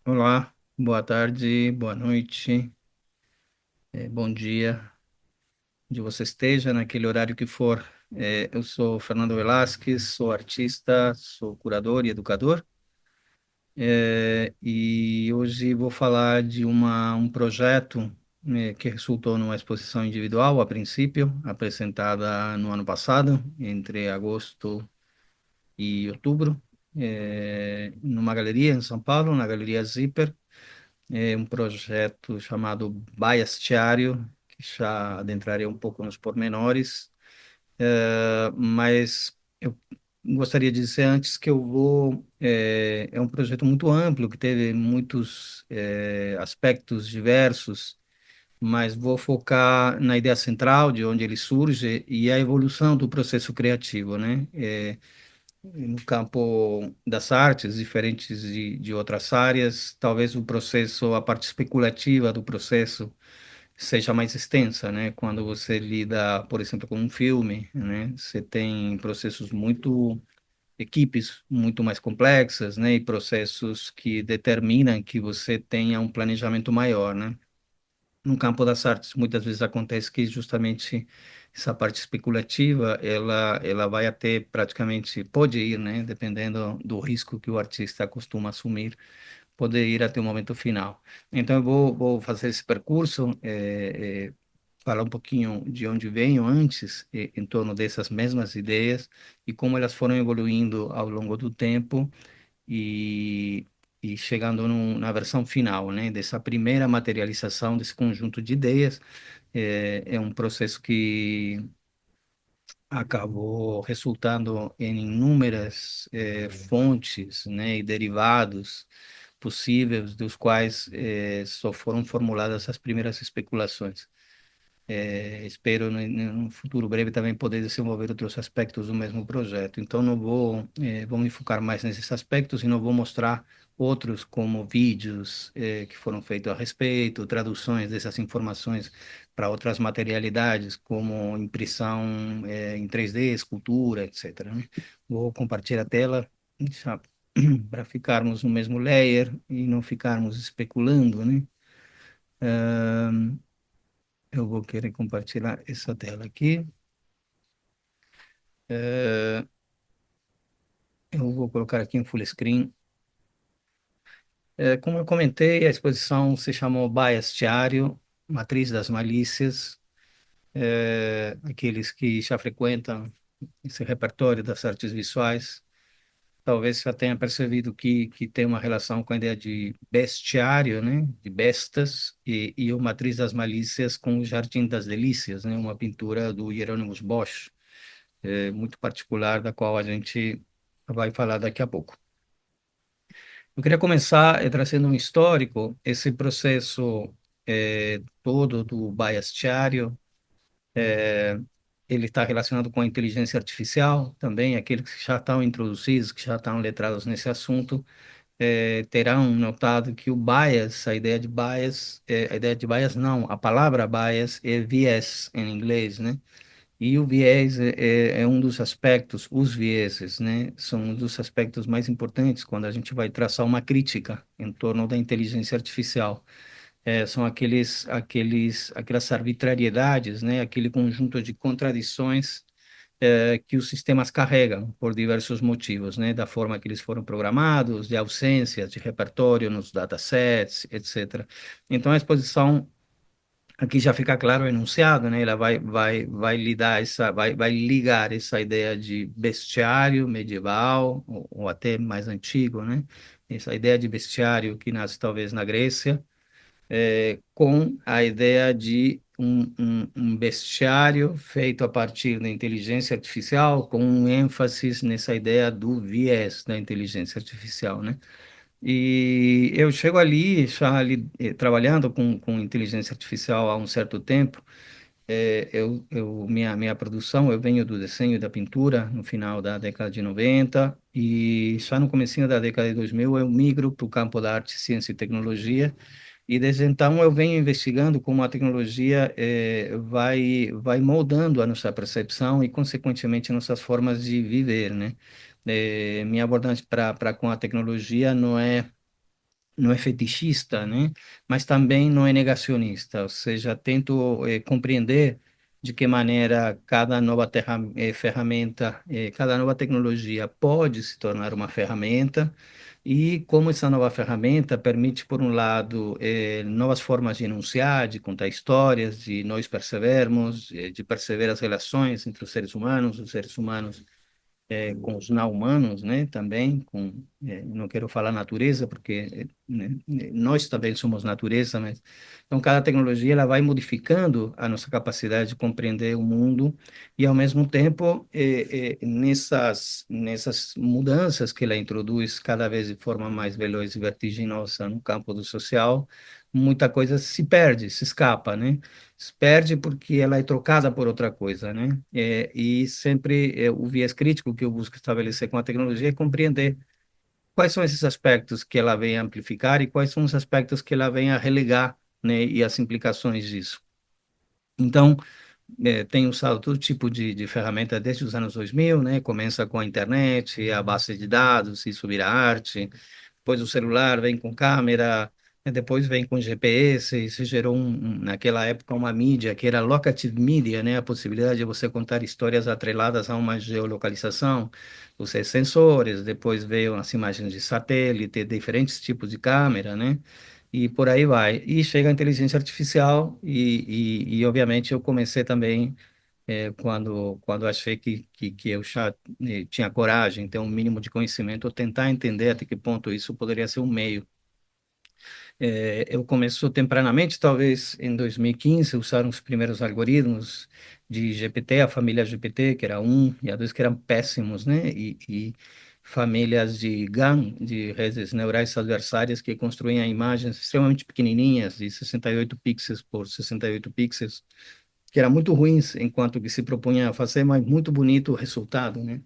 Olá, boa tarde, boa noite, bom dia, onde você esteja, naquele horário que for. Eu sou Fernando Velasquez, sou artista, sou curador e educador, e hoje vou falar de um projeto, que resultou numa exposição individual, a princípio, apresentada no ano passado, entre agosto e outubro, numa galeria em São Paulo, na Galeria Zipper. É um projeto chamado Baiastiário, que já adentrarei um pouco nos pormenores, mas eu gostaria de dizer antes que é um projeto muito amplo, que teve muitos aspectos diversos, mas vou focar na ideia central, de onde ele surge, e a evolução do processo criativo, né? No campo das artes, diferentes de outras áreas, talvez o processo, a parte especulativa do processo seja mais extensa, né? Quando você lida, por exemplo, com um filme, né? Você tem processos equipes muito mais complexas, né? E processos que determinam que você tenha um planejamento maior, né? No campo das artes, muitas vezes acontece que justamente essa parte especulativa, ela vai até praticamente, pode ir, né, dependendo do risco que o artista costuma assumir, pode ir até o momento final. Então, vou fazer esse percurso, falar um pouquinho de onde venho antes, em torno dessas mesmas ideias, e como elas foram evoluindo ao longo do tempo, e, e chegando na versão final, né, dessa primeira materialização desse conjunto de ideias. É um processo que acabou resultando em inúmeras fontes, né, e derivados possíveis, dos quais só foram formuladas as primeiras especulações. Espero no futuro breve também poder desenvolver outros aspectos do mesmo projeto. Então não vou me focar mais nesses aspectos e não vou mostrar outros como vídeos que foram feitos a respeito, traduções dessas informações para outras materialidades como impressão em 3D, escultura, etc., né? Vou compartilhar a tela para ficarmos no mesmo layer e não ficarmos especulando, né? Eu vou querer compartilhar essa tela aqui. Eh, eu vou colocar aqui em full screen. Como eu comentei, a exposição se chamou Bestiário, Matriz das Malícias. Aqueles que já frequentam esse repertório das artes visuais, talvez já tenha percebido que tem uma relação com a ideia de bestiário, né? De bestas, e o Matriz das Malícias com o Jardim das Delícias, né? Uma pintura do Hieronymus Bosch, muito particular, da qual a gente vai falar daqui a pouco. Eu queria começar trazendo um histórico. Esse processo todo do Bastiário, ele está relacionado com a inteligência artificial também. Aqueles que já estão introduzidos, que já estão letrados nesse assunto, terão notado que o bias, a ideia de bias não, a palavra bias é viés em inglês, né? E o viés é um dos aspectos, os vieses, né, são um dos aspectos mais importantes quando a gente vai traçar uma crítica em torno da inteligência artificial. São aquelas arbitrariedades, né, aquele conjunto de contradições que os sistemas carregam por diversos motivos, né, da forma que eles foram programados, de ausências de repertório nos datasets, etc. Então, a exposição aqui já fica claro o enunciado, né? Ela vai ligar essa ideia de bestiário medieval ou até mais antigo, né? Essa ideia de bestiário que nasce talvez na Grécia, com a ideia de um bestiário feito a partir da inteligência artificial, com um ênfase nessa ideia do viés da inteligência artificial, né? E eu chego ali, já ali, trabalhando com inteligência artificial há um certo tempo. Minha produção, eu venho do desenho e da pintura no final da década de 90, e já no comecinho da década de 2000 eu migro para o campo da arte, ciência e tecnologia, e desde então eu venho investigando como a tecnologia vai moldando a nossa percepção e, consequentemente, nossas formas de viver, né? Minha abordagem para com a tecnologia não é não é fetichista, né? Mas também não é negacionista, ou seja, tento compreender de que maneira cada nova ferramenta, cada nova tecnologia pode se tornar uma ferramenta e como essa nova ferramenta permite, por um lado, novas formas de enunciar, de contar histórias, de nós percebermos, de perceber as relações entre os seres humanos com os não-humanos, né, também, não quero falar natureza, porque nós também somos natureza, mas então cada tecnologia ela vai modificando a nossa capacidade de compreender o mundo e, ao mesmo tempo, nessas mudanças que ela introduz cada vez de forma mais veloz e vertiginosa no campo do social, muita coisa se perde, se escapa, né? Se perde porque ela é trocada por outra coisa, né? E sempre o viés crítico que eu busco estabelecer com a tecnologia é compreender quais são esses aspectos que ela vem a amplificar e quais são os aspectos que ela vem a relegar, né? E as implicações disso. Então, tenho usado todo tipo de ferramenta desde os anos 2000, né? Começa com a internet, a base de dados, isso vira arte, depois o celular vem com câmera, depois vem com GPS, e isso gerou, naquela época, uma mídia que era locative media, né? A possibilidade de você contar histórias atreladas a uma geolocalização, os sensores, depois veio as imagens de satélite, diferentes tipos de câmera, né? E por aí vai. E chega a inteligência artificial obviamente, eu comecei também quando achei que eu já tinha coragem, ter um mínimo de conhecimento, tentar entender até que ponto isso poderia ser um meio. Eu começou tempranamente, talvez em 2015, usaram os primeiros algoritmos de GPT, a família GPT, que era um, e a dois que eram péssimos, né? E famílias de GAN, de redes neurais adversárias, que construíam imagens extremamente pequenininhas, de 68 pixels por 68 pixels, que eram muito ruins enquanto que se propunha a fazer, mas muito bonito o resultado, né?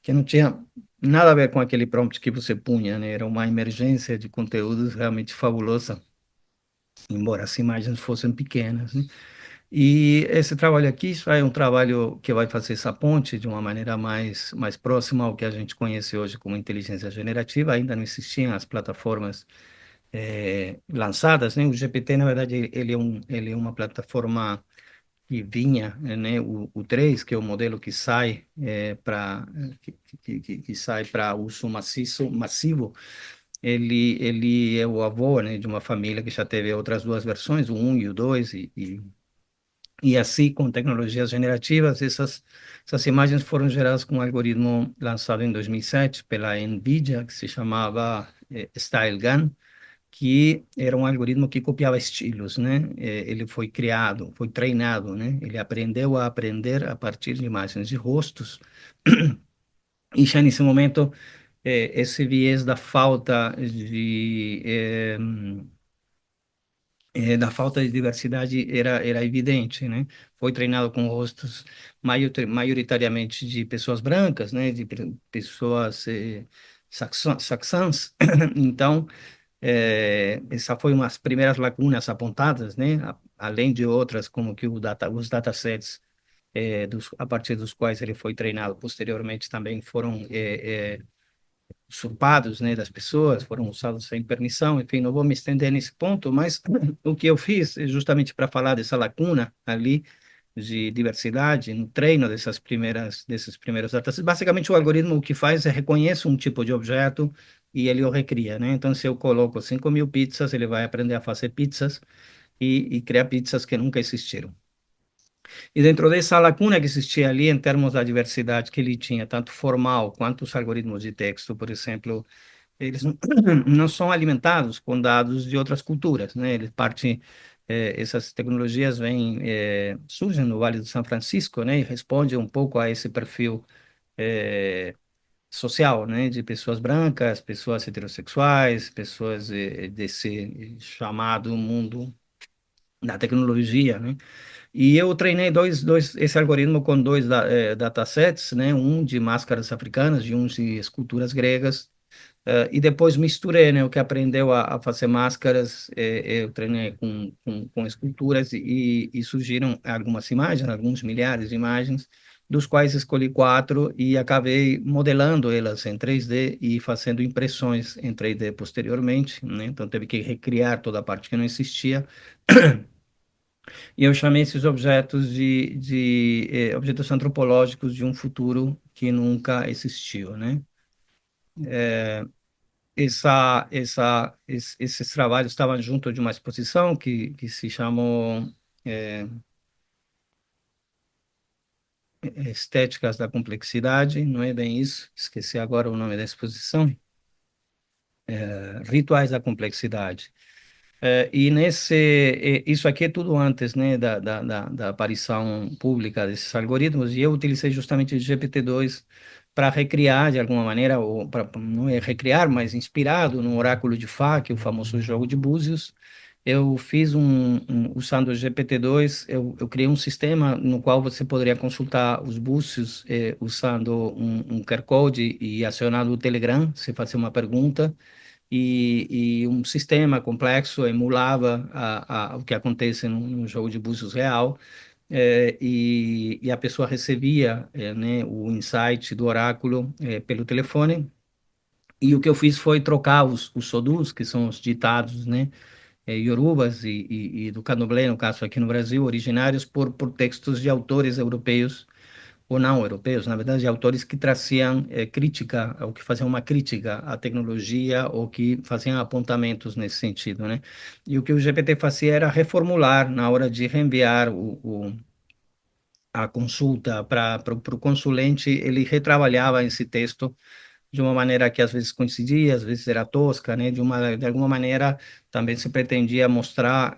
Que não tinha nada a ver com aquele prompt que você punha, né? Era uma emergência de conteúdos realmente fabulosa, embora as imagens fossem pequenas, né? E esse trabalho aqui isso é um trabalho que vai fazer essa ponte de uma maneira mais próxima ao que a gente conhece hoje como inteligência generativa. Ainda não existiam as plataformas lançadas, né? O GPT, na verdade, ele é uma plataforma que vinha, né, o 3, que é o modelo que sai que sai para uso massivo, ele é o avô, né, de uma família que já teve outras duas versões, o 1 e o 2, e assim, com tecnologias generativas, essas imagens foram geradas com um algoritmo lançado em 2007 pela NVIDIA, que se chamava StyleGAN, que era um algoritmo que copiava estilos, né? Ele foi criado, foi treinado, né? Ele aprendeu a aprender a partir de imagens de rostos, e já nesse momento, esse viés da falta de diversidade era evidente, né? Foi treinado com rostos maioritariamente de pessoas brancas, né? De pessoas saxãs. Então, essa foi umas primeiras lacunas apontadas, né? Além de outras, como que os datasets a partir dos quais ele foi treinado posteriormente também foram usurpados, né, das pessoas, foram usados sem permissão, enfim, não vou me estender nesse ponto, mas o que eu fiz é justamente para falar dessa lacuna ali de diversidade no treino desses primeiros datasets. Basicamente, o algoritmo o que faz é reconhece um tipo de objeto e ele o recria, né? Então, se eu coloco 5.000 pizzas, ele vai aprender a fazer pizzas e criar pizzas que nunca existiram. E dentro dessa lacuna que existia ali, em termos da diversidade que ele tinha, tanto formal quanto os algoritmos de texto, por exemplo, eles não são alimentados com dados de outras culturas, né? Eles partem, essas tecnologias surgem no Vale do São Francisco, né? E respondem um pouco a esse perfil social, né? De pessoas brancas, pessoas heterossexuais, pessoas desse chamado mundo da tecnologia, né? E eu treinei esse algoritmo com dois datasets, né? Um de máscaras africanas e um de esculturas gregas. E depois misturei, né, o que aprendeu a fazer máscaras, eu treinei com esculturas e surgiram algumas imagens, alguns milhares de imagens, dos quais escolhi quatro e acabei modelando elas em 3D e fazendo impressões em 3D posteriormente, né? Então teve que recriar toda a parte que não existia. E eu chamei esses objetos de objetos antropológicos de um futuro que nunca existiu, né? Esses trabalhos estavam junto de uma exposição que se chamou é, Estéticas da Complexidade, não é bem isso? Esqueci agora o nome da exposição. Rituais da Complexidade. Isso aqui é tudo antes, né, da aparição pública desses algoritmos, e eu utilizei justamente o GPT-2 para recriar de alguma maneira, ou não é recriar, mas inspirado no oráculo de Fá, que é o famoso jogo de búzios. Eu fiz usando o GPT-2, eu criei um sistema no qual você poderia consultar os búzios usando um QR Code e acionando o Telegram, você fazia uma pergunta e um sistema complexo emulava o que acontece num jogo de búzios real, e a pessoa recebia, né, o insight do oráculo, pelo telefone. E o que eu fiz foi trocar os sodus, que são os ditados, né, iorubas e do candomblé, no caso aqui no Brasil, originários, por textos de autores europeus ou não europeus, na verdade, autores que traziam crítica, ou que faziam uma crítica à tecnologia, ou que faziam apontamentos nesse sentido, né? E o que o GPT fazia era reformular na hora de reenviar a consulta para o consulente, ele retrabalhava esse texto de uma maneira que às vezes coincidia, às vezes era tosca, né? De alguma maneira também se pretendia mostrar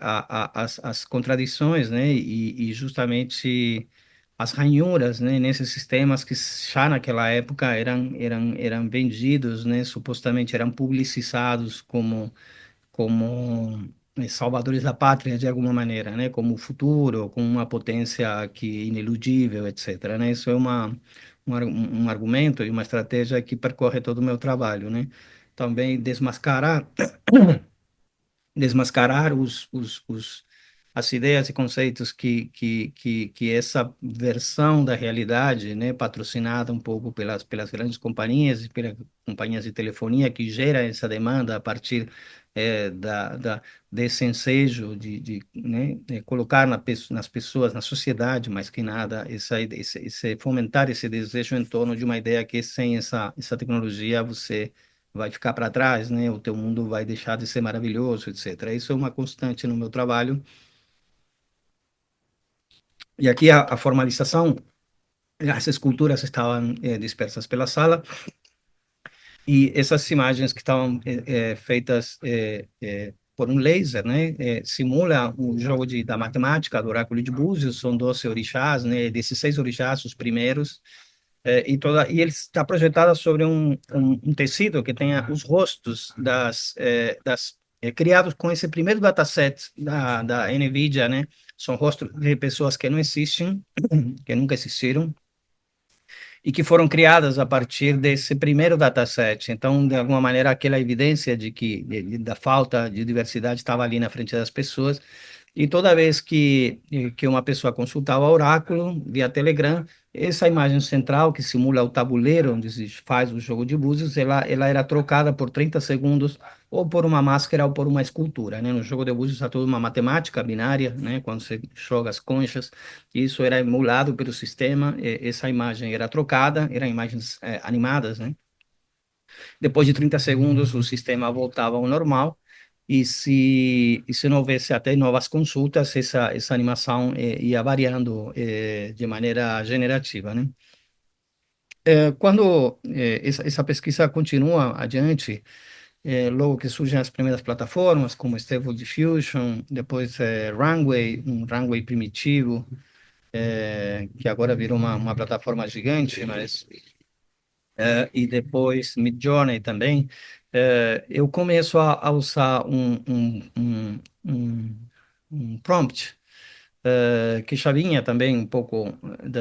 as contradições, né? E justamente as ranhuras, né? Nesses sistemas que já naquela época eram vendidos, né? Supostamente eram publicizados como salvadores da pátria de alguma maneira, né? Como o futuro, como uma potência que ineludível, etc., né? Isso é um argumento e uma estratégia que percorre todo o meu trabalho, né? Também desmascarar as ideias e conceitos que essa versão da realidade, né, patrocinada um pouco pelas grandes companhias e pelas companhias de telefonia, que gera essa demanda a partir desse ensejo né, de colocar nas pessoas, na sociedade, mais que nada, fomentar esse desejo em torno de uma ideia que sem essa tecnologia você vai ficar para trás, né? O teu mundo vai deixar de ser maravilhoso, etc. Isso é uma constante no meu trabalho. E aqui a formalização, as esculturas estavam dispersas pela sala e essas imagens que estavam feitas por um laser, né? Simula um jogo da matemática, do oráculo de Búzios, são 12 orixás, né? Desses 6 orixás, os primeiros, e ele está projetada sobre um tecido que tenha os rostos criados com esse primeiro dataset da NVIDIA, né? São rostos de pessoas que não existem, que nunca existiram, e que foram criadas a partir desse primeiro dataset. Então, de alguma maneira, aquela evidência da falta de diversidade estava ali na frente das pessoas. E toda vez que uma pessoa consultava o oráculo via Telegram, essa imagem central, que simula o tabuleiro onde se faz o jogo de búzios, ela era trocada por 30 segundos ou por uma máscara ou por uma escultura, né? No jogo de búzios há toda uma matemática binária, né? Quando você joga as conchas, isso era emulado pelo sistema, essa imagem era trocada, eram imagens animadas, né? Depois de 30 segundos, o sistema voltava ao normal. E se não houvesse até novas consultas, essa animação ia variando de maneira generativa, né? Quando essa pesquisa continua adiante, logo que surgem as primeiras plataformas, como Stable Diffusion, depois Runway, um Runway primitivo, que agora virou uma plataforma gigante, mas e depois Midjourney também, eu começo a usar um prompt que já vinha também um pouco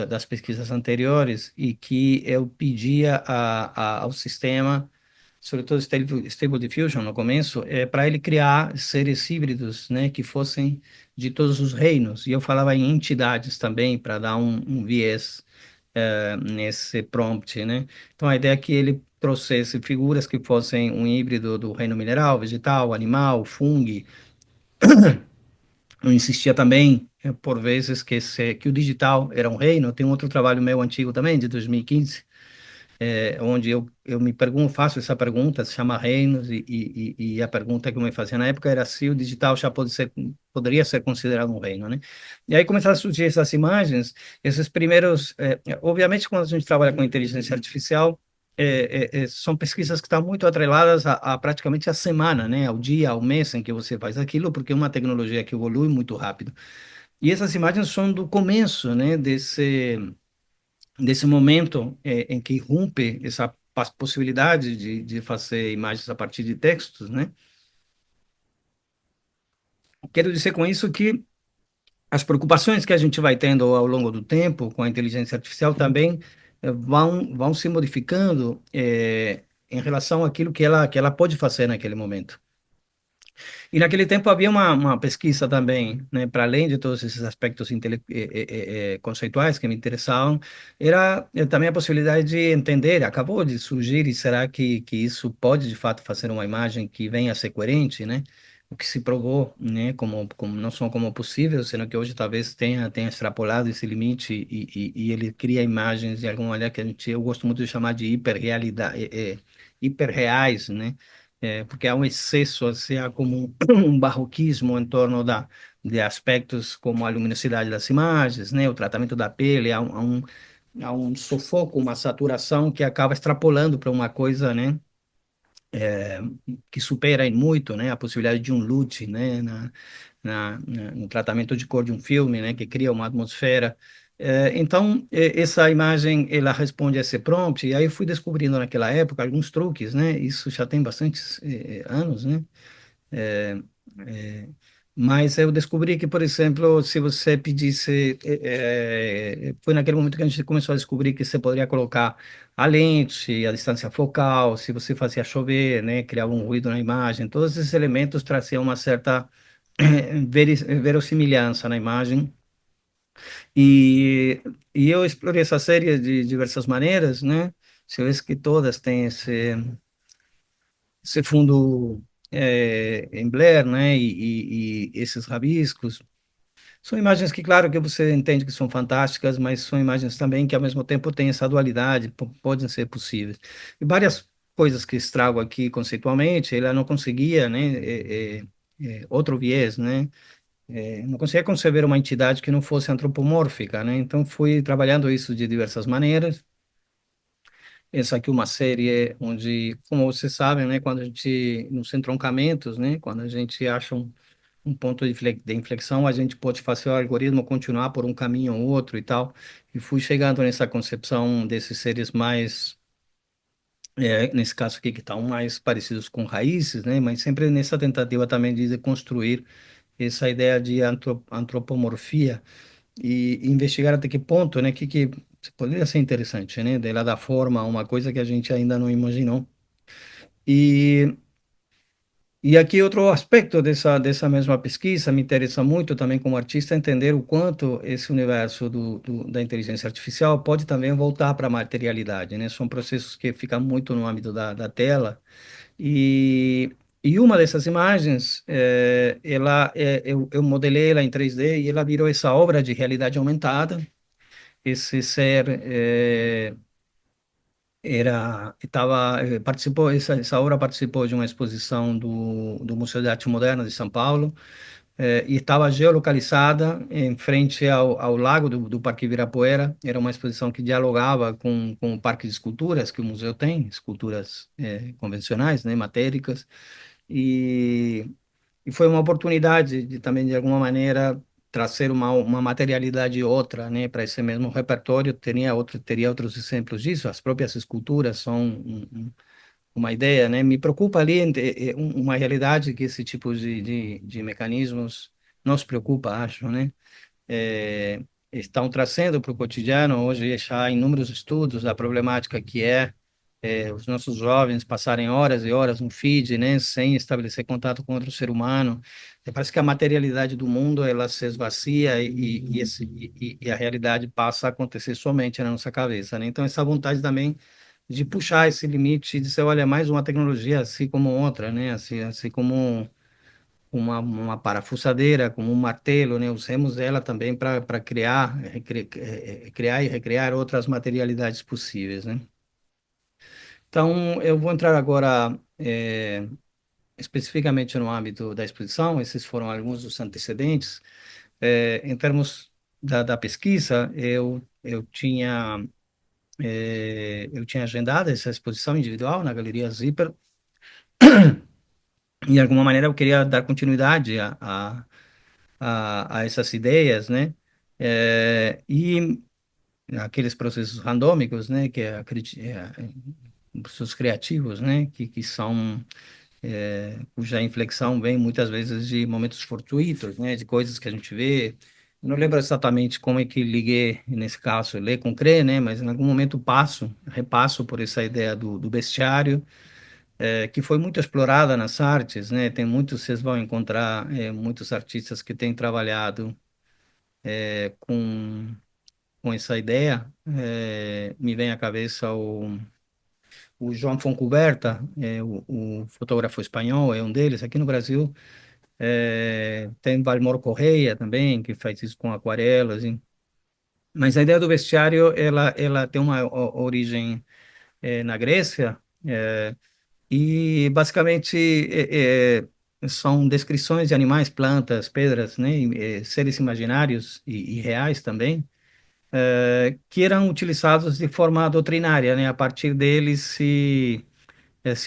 das pesquisas anteriores e que eu pedia ao sistema, sobretudo Stable Diffusion no começo, para ele criar seres híbridos, né, que fossem de todos os reinos. E eu falava em entidades também para dar um viés nesse prompt, né? Então, a ideia é que ele trouxesse figuras que fossem um híbrido do reino mineral, vegetal, animal, fungo. Eu insistia também, por vezes, que o digital era um reino. Tem um outro trabalho meu antigo também, de 2015, onde eu me pergunto, faço essa pergunta, se chama Reinos, e a pergunta que eu me fazia na época era se o digital já poderia ser considerado um reino, né? E aí começaram a surgir essas imagens, esses primeiros... obviamente, quando a gente trabalha com inteligência artificial, são pesquisas que estão muito atreladas a praticamente a semana, né? Ao dia, ao mês em que você faz aquilo, porque é uma tecnologia que evolui muito rápido. E essas imagens são do começo, né? Desse momento em que rompe essa possibilidade de fazer imagens a partir de textos, né? Quero dizer com isso que as preocupações que a gente vai tendo ao longo do tempo com a inteligência artificial também vão se modificando em relação àquilo que ela pode fazer naquele momento. E naquele tempo havia uma pesquisa também, né, para além de todos esses aspectos conceituais que me interessavam, era também a possibilidade de entender, acabou de surgir, e será que isso pode de fato fazer uma imagem que venha a ser coerente, né? O que se provou, né, como não só como possível, sendo que hoje talvez tenha extrapolado esse limite e ele cria imagens de alguma maneira que eu gosto muito de chamar de hiperrealidade, hiperreais, né? Porque há um excesso, assim, há como um barroquismo em torno de aspectos como a luminosidade das imagens, né, o tratamento da pele, há um sufoco, uma saturação que acaba extrapolando para uma coisa, né, que supera em muito, né, a possibilidade de um LUT, né, no tratamento de cor de um filme, né, que cria uma atmosfera. Então, essa imagem, ela responde a esse prompt, e aí eu fui descobrindo naquela época alguns truques, né, isso já tem bastantes anos, né, é, é, mas eu descobri que, por exemplo, se você pedisse, foi naquele momento que a gente começou a descobrir que você poderia colocar a lente, a distância focal, se você fazia chover, né, criava um ruído na imagem, todos esses elementos traziam uma certa verossimilhança na imagem. E, e eu explorei essa série de diversas maneiras, né? Você vê que todas têm esse fundo em Blair, né? E esses rabiscos. São imagens que, claro, que você entende que são fantásticas, mas são imagens também que, ao mesmo tempo, têm essa dualidade, podem ser possíveis. E várias coisas que estrago aqui conceitualmente, ela não conseguia, né? Outro viés, né? Não conseguia conceber uma entidade que não fosse antropomórfica, né? Então, fui trabalhando isso de diversas maneiras. Essa aqui é uma série onde, como vocês sabem, né, quando a gente, nos entroncamentos, né, quando a gente acha um ponto de inflexão, a gente pode fazer o algoritmo continuar por um caminho ou outro e tal. E fui chegando nessa concepção desses seres mais, nesse caso aqui, que estão mais parecidos com raízes, né, mas sempre nessa tentativa também de construir essa ideia de antropomorfia e investigar até que ponto, né, que poderia ser interessante, né, dela dar forma a uma coisa que a gente ainda não imaginou. E, e aqui outro aspecto dessa mesma pesquisa me interessa muito também como artista entender o quanto esse universo da inteligência artificial pode também voltar para a materialidade, né? São processos que ficam muito no âmbito da tela e e uma dessas imagens, eu modelei ela em 3D e ela virou essa obra de realidade aumentada. Esse ser participou, essa obra participou de uma exposição do Museu de Arte Moderna de São Paulo, e estava geolocalizada em frente ao lago do Parque Ibirapuera. Era uma exposição que dialogava com o Parque de Esculturas que o museu tem, esculturas convencionais, né, matéricas, e, e foi uma oportunidade de também, de alguma maneira, trazer uma materialidade outra, né, para esse mesmo repertório. Teria outros exemplos disso. As próprias esculturas são uma ideia, né? Me preocupa ali uma realidade que esse tipo de mecanismos nos preocupa, acho, né? Estão trazendo para o cotidiano hoje já inúmeros estudos da problemática que é os nossos jovens passarem horas e horas no feed, né, sem estabelecer contato com outro ser humano. Parece que a materialidade do mundo ela se esvazia e a realidade passa a acontecer somente na nossa cabeça, né? Então essa vontade também de puxar esse limite e dizer, olha, mais uma tecnologia assim como outra, né? Assim como uma parafusadeira, como um martelo, né? Usemos ela também para criar e recriar outras materialidades possíveis, né? Então, eu vou entrar agora especificamente no âmbito da exposição. Esses foram alguns dos antecedentes. Em termos da pesquisa, eu tinha agendado essa exposição individual na Galeria Zipper, e de alguma maneira eu queria dar continuidade a essas ideias, né? E aqueles processos randômicos, né? Processos criativos, né? Que são cuja inflexão vem muitas vezes de momentos fortuitos, né, de coisas que a gente vê. Eu não lembro exatamente como é que liguei, nesse caso, ler com crer, né, mas em algum momento repasso por essa ideia do bestiário, que foi muito explorada nas artes, né, tem muitos, vocês vão encontrar muitos artistas que têm trabalhado com essa ideia. Me vem à cabeça o João Foncuberta, o fotógrafo espanhol, é um deles. Aqui no Brasil tem Valmor Correia também, que faz isso com aquarelas. Hein? Mas a ideia do bestiário, ela tem uma origem na Grécia, e basicamente são descrições de animais, plantas, pedras, né? Seres imaginários e reais também, que eram utilizados de forma doutrinária, né? A partir deles se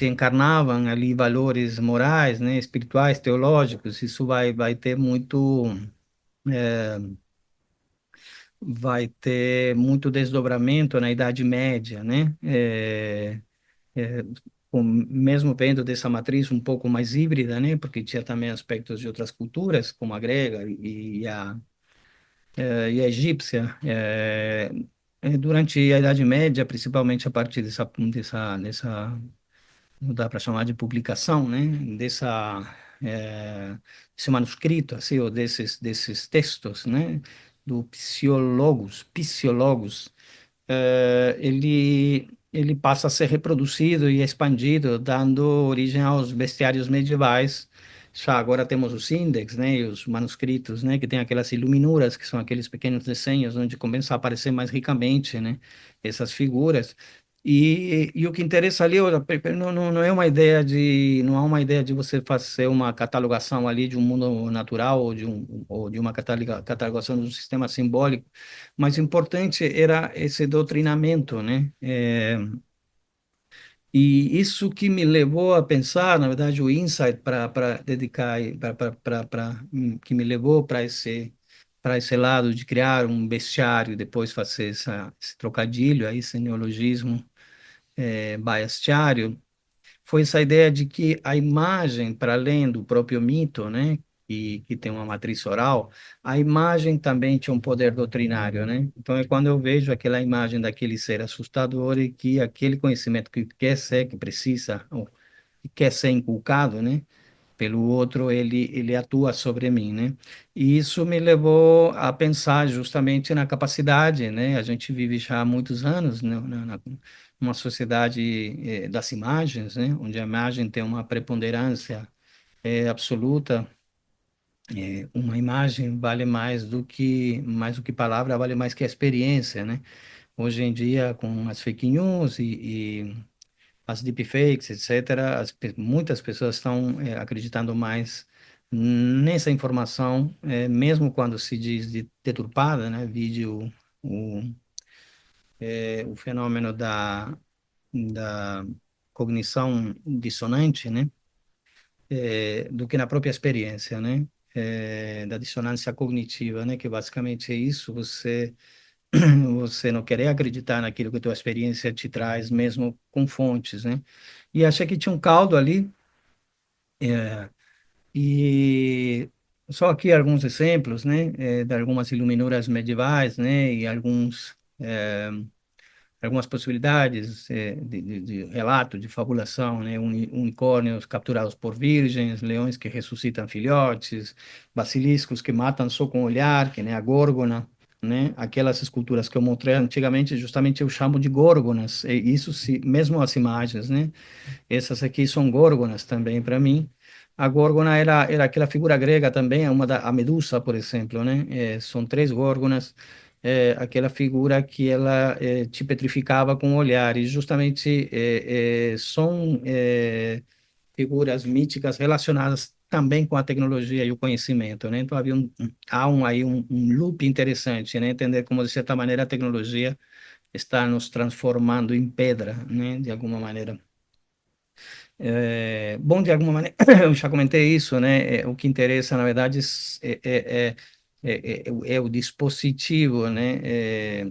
encarnavam ali valores morais, né, espirituais, teológicos. Isso vai ter muito desdobramento na Idade Média, né? É, Mesmo vendo dessa matriz um pouco mais híbrida, né? Porque tinha também aspectos de outras culturas, como a grega e a egípcia. Durante a Idade Média, principalmente a partir dessa não dá para chamar de publicação, né? Desse manuscrito, assim, ou desses textos, né? Do Psiologos, ele passa a ser reproduzido e expandido, dando origem aos bestiários medievais. Já agora temos os índex, né, e os manuscritos, né, que tem aquelas iluminuras, que são aqueles pequenos desenhos onde começa a aparecer mais ricamente, né, essas figuras. E o que interessa ali, olha, não é uma ideia não há uma ideia de você fazer uma catalogação ali de um mundo natural ou de uma catalogação de um sistema simbólico, mas o importante era esse doutrinamento, né? E isso que me levou a pensar, na verdade, o insight para dedicar, que me levou para esse lado de criar um bestiário e depois fazer esse trocadilho, aí, esse neologismo, bestiário, foi essa ideia de que a imagem, para além do próprio mito, né, que tem uma matriz oral, a imagem também tinha um poder doutrinário, né? Então é quando eu vejo aquela imagem daquele ser assustador e que aquele conhecimento que quer ser, que precisa, ou que quer ser inculcado, né? Pelo outro, ele atua sobre mim, né? E isso me levou a pensar justamente na capacidade, né? A gente vive já há muitos anos, né, numa sociedade das imagens, né? Onde a imagem tem uma preponderância absoluta. Uma imagem vale mais do que palavra, vale mais que a experiência, né? Hoje em dia, com as fake news e as deepfakes, etc., muitas pessoas estão acreditando mais nessa informação, mesmo quando se diz deturpada, né? Vídeo, o, o fenômeno da cognição dissonante, né? Do que na própria experiência, né? Da dissonância cognitiva, né? Que basicamente é isso, você não querer acreditar naquilo que a tua experiência te traz, mesmo com fontes, né? E achei que tinha um caldo ali, e só aqui alguns exemplos, né? De algumas iluminuras medievais, né? E alguns algumas possibilidades de relato, de fabulação, né? Unicórnios capturados por virgens, leões que ressuscitam filhotes, basiliscos que matam só com o olhar, que nem a górgona, né? Aquelas esculturas que eu mostrei antigamente, justamente eu chamo de górgonas, e isso se, mesmo as imagens, né? Essas aqui são górgonas também para mim. A górgona era aquela figura grega também, a Medusa, por exemplo, né? São três górgonas, aquela figura que ela te petrificava com o olhar. E justamente são figuras míticas relacionadas também com a tecnologia e o conhecimento, né? Então aí um loop interessante, né? Entender como, de certa maneira, a tecnologia está nos transformando em pedra, né? De alguma maneira. Bom, de alguma maneira, eu já comentei isso, né? O que interessa, na verdade, é o dispositivo, né?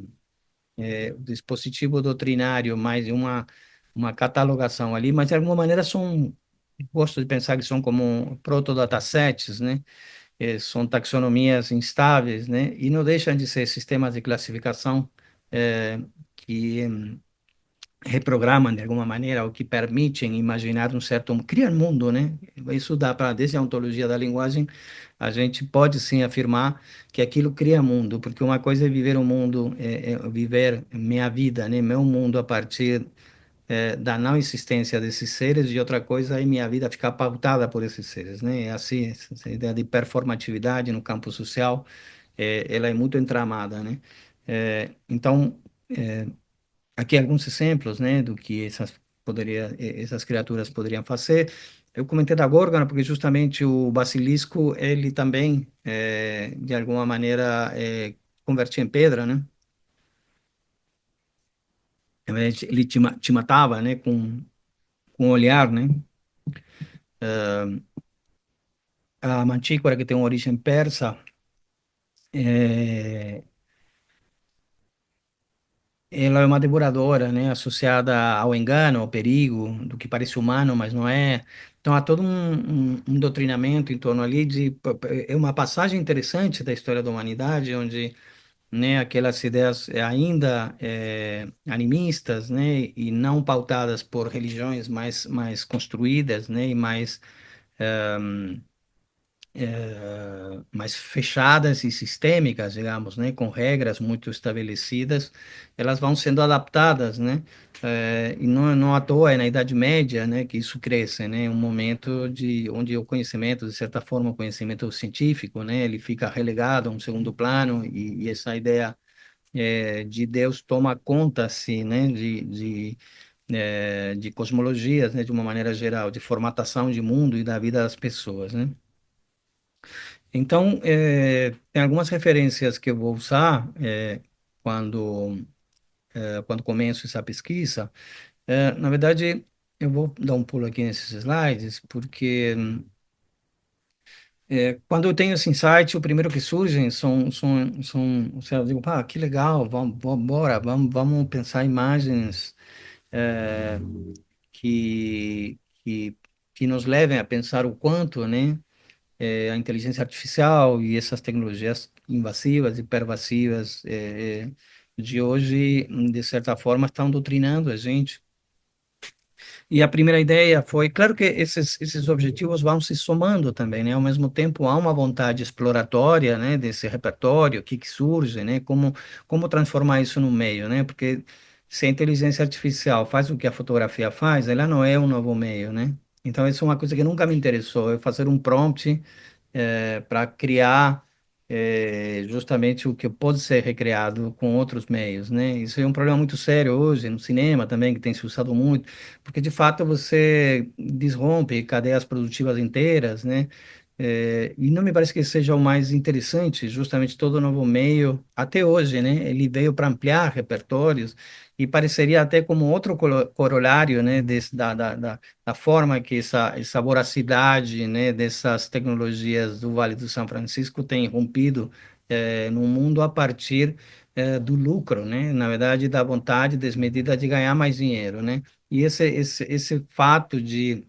O dispositivo doutrinário, mais uma catalogação ali, mas de alguma maneira gosto de pensar que são como proto-datasets, né? São taxonomias instáveis, né? E não deixam de ser sistemas de classificação que reprogramam de alguma maneira ou que permitem imaginar um certo criar mundo, né? Isso dá para desde a ontologia da linguagem a gente pode sim afirmar que aquilo cria mundo, porque uma coisa é viver o mundo, viver minha vida, né? Meu mundo a partir da não existência desses seres e outra coisa é minha vida ficar pautada por esses seres, né? É assim, essa ideia de performatividade no campo social, ela é muito entramada, né? Então aqui alguns exemplos, né, do que essas criaturas poderiam fazer. Eu comentei da górgona porque justamente o basilisco ele também de alguma maneira convertia em pedra, né? Ele te matava, né, com o olhar, né? A mantícora que tem uma origem persa, é, ela é uma devoradora, né, associada ao engano, ao perigo, do que parece humano, mas não é. Então há todo um doutrinamento em torno ali é uma passagem interessante da história da humanidade, onde, né, aquelas ideias ainda animistas, né, e não pautadas por religiões mais construídas, né, e mais fechadas e sistêmicas, digamos, né, com regras muito estabelecidas, elas vão sendo adaptadas, né, e não à toa é na Idade Média, né, que isso cresce, né, um momento onde o conhecimento, de certa forma, o conhecimento científico, né, ele fica relegado a um segundo plano e essa ideia de Deus toma conta, assim, né, de cosmologias, né, de uma maneira geral, de formatação de mundo e da vida das pessoas, né. Então, tem algumas referências que eu vou usar quando, quando começo essa pesquisa. Na verdade, eu vou dar um pulo aqui nesses slides, porque quando eu tenho esse insight, o primeiro que surgem eu digo, pá, que legal, bora, vamos pensar imagens é, que, que, que nos levem a pensar o quanto, né? A inteligência artificial e essas tecnologias invasivas e pervasivas de hoje, de certa forma, estão doutrinando a gente. E a primeira ideia foi, claro que esses objetivos vão se somando também, né? Ao mesmo tempo, há uma vontade exploratória, né, desse repertório, o que que surge, né? Como transformar isso no meio, né? Porque se a inteligência artificial faz o que a fotografia faz, ela não é um novo meio, né? Então, isso é uma coisa que nunca me interessou, é fazer um prompt para criar justamente o que pode ser recriado com outros meios, né? Isso é um problema muito sério hoje no cinema também, que tem se usado muito, porque de fato você desrompe cadeias produtivas inteiras, né? E não me parece que seja o mais interessante, justamente todo novo meio, até hoje, né? Ele veio para ampliar repertórios e pareceria até como outro corolário, né? Da forma que essa voracidade, né? Dessas tecnologias do Vale do São Francisco tem rompido no mundo a partir do lucro, né? Na verdade, da vontade desmedida de ganhar mais dinheiro, né? E esse fato de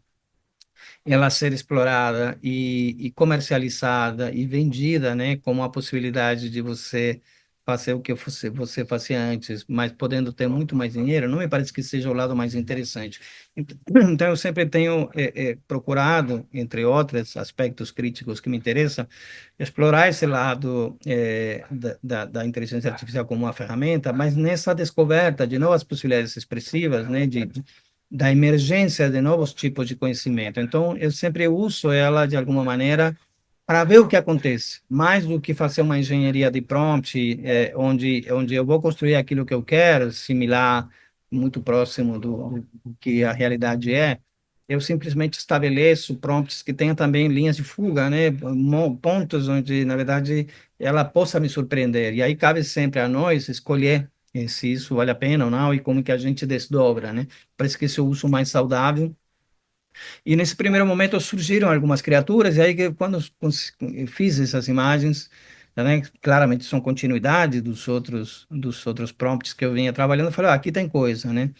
ela ser explorada e comercializada e vendida, né, como a possibilidade de você fazer o que você fazia antes, mas podendo ter muito mais dinheiro, não me parece que seja o lado mais interessante. Então, eu sempre tenho procurado, entre outros aspectos críticos que me interessam, explorar esse lado da inteligência artificial como uma ferramenta, mas nessa descoberta de novas possibilidades expressivas, né, da emergência de novos tipos de conhecimento. Então, eu sempre uso ela de alguma maneira para ver o que acontece, mais do que fazer uma engenharia de prompt, onde eu vou construir aquilo que eu quero, similar, muito próximo do que a realidade é. Eu simplesmente estabeleço prompts que tenham também linhas de fuga, né? Pontos onde, na verdade, ela possa me surpreender. E aí cabe sempre a nós escolher se isso vale a pena ou não e como que a gente desdobra, né? Parece que esse é o uso mais saudável e nesse primeiro momento surgiram algumas criaturas, e aí que quando eu fiz essas imagens, né, claramente são continuidade dos outros prompts que eu vinha trabalhando, eu falei, aqui tem coisa, né?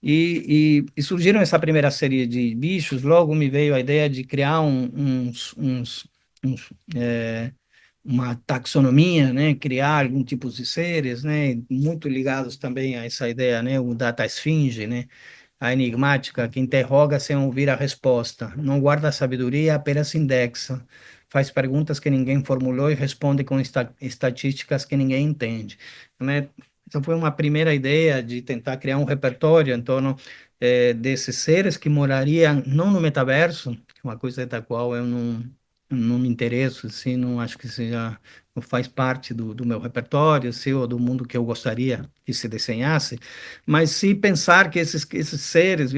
E surgiram essa primeira série de bichos, logo me veio a ideia de criar uns, é, uma taxonomia, né, criar algum tipo de seres, né, muito ligados também a essa ideia, né, o data esfinge, né, a enigmática que interroga sem ouvir a resposta, não guarda sabedoria, apenas indexa, faz perguntas que ninguém formulou e responde com estatísticas que ninguém entende, né? Então foi uma primeira ideia de tentar criar um repertório em torno desses seres que morariam não no metaverso, uma coisa da qual eu não me interesso, assim, não acho que seja, não faz parte do meu repertório, assim, ou do mundo que eu gostaria que se desenhasse, mas se pensar que esses seres,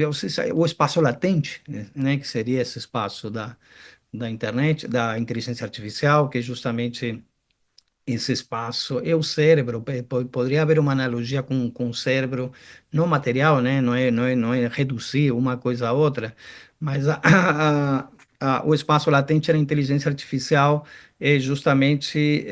o espaço latente, né, que seria esse espaço da internet, da inteligência artificial, que é justamente esse espaço é o cérebro. Poderia haver uma analogia com o cérebro não material, né? Não é reduzir uma coisa a outra, mas o espaço latente da inteligência artificial é justamente